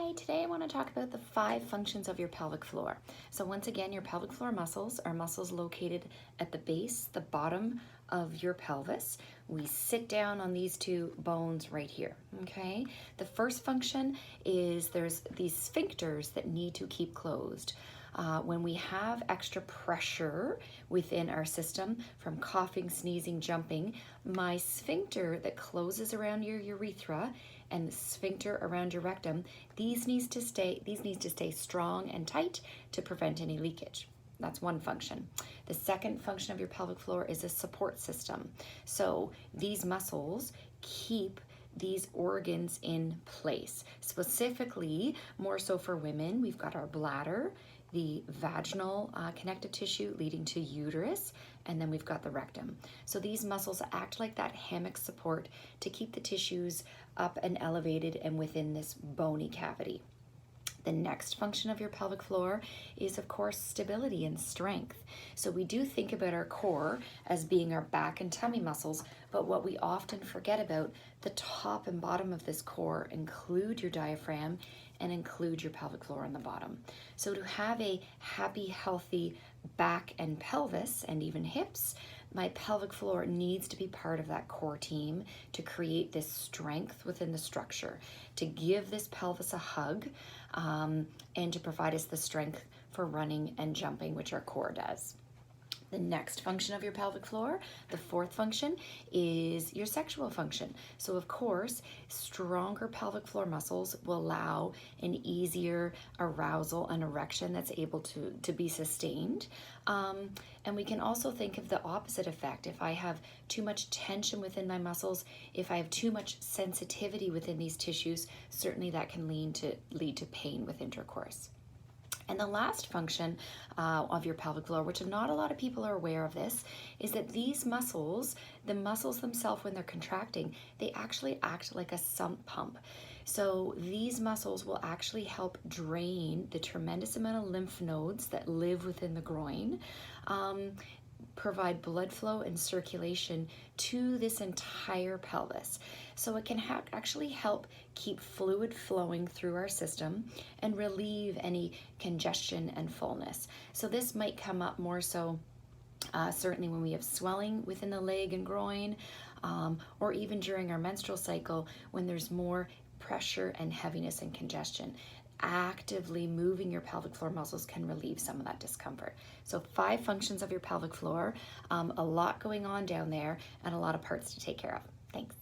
Hi, today I want to talk about the 5 functions of your pelvic floor. So once again, your pelvic floor muscles are muscles located at the base, the bottom of your pelvis. We sit down on these 2 bones right here, okay? The first function is there's these sphincters that need to keep closed. When we have extra pressure within our system from coughing, sneezing, jumping, my sphincter that closes around your urethra and the sphincter around your rectum, these need to stay strong and tight to prevent any leakage. That's one function. The second function of your pelvic floor is a support system. So these muscles keep these organs in place. Specifically, more so for women, we've got our bladder, the vaginal connective tissue leading to uterus, and then we've got the rectum. So these muscles act like that hammock support to keep the tissues up and elevated and within this bony cavity. The next function of your pelvic floor is, of course, stability and strength. So we do think about our core as being our back and tummy muscles, but what we often forget about, the top and bottom of this core include your diaphragm and include your pelvic floor on the bottom. So to have a happy, healthy back and pelvis and even hips, my pelvic floor needs to be part of that core team to create this strength within the structure, to give this pelvis a hug, and to provide us the strength for running and jumping, which our core does. The next function of your pelvic floor, the fourth function, is your sexual function. So of course, stronger pelvic floor muscles will allow an easier arousal and erection that's able to be sustained. And we can also think of the opposite effect. If I have too much tension within my muscles, if I have too much sensitivity within these tissues, certainly that can lead to pain with intercourse. And the last function of your pelvic floor, which not a lot of people are aware of this, is that these muscles, the muscles themselves when they're contracting, they actually act like a sump pump. So these muscles will actually help drain the tremendous amount of lymph nodes that live within the groin, provide blood flow and circulation to this entire pelvis. So it can actually help keep fluid flowing through our system and relieve any congestion and fullness. So this might come up more so certainly when we have swelling within the leg and groin, or even during our menstrual cycle when there's more pressure and heaviness and congestion. Actively moving your pelvic floor muscles can relieve some of that discomfort. So 5 functions of your pelvic floor, a lot going on down there and a lot of parts to take care of. Thanks.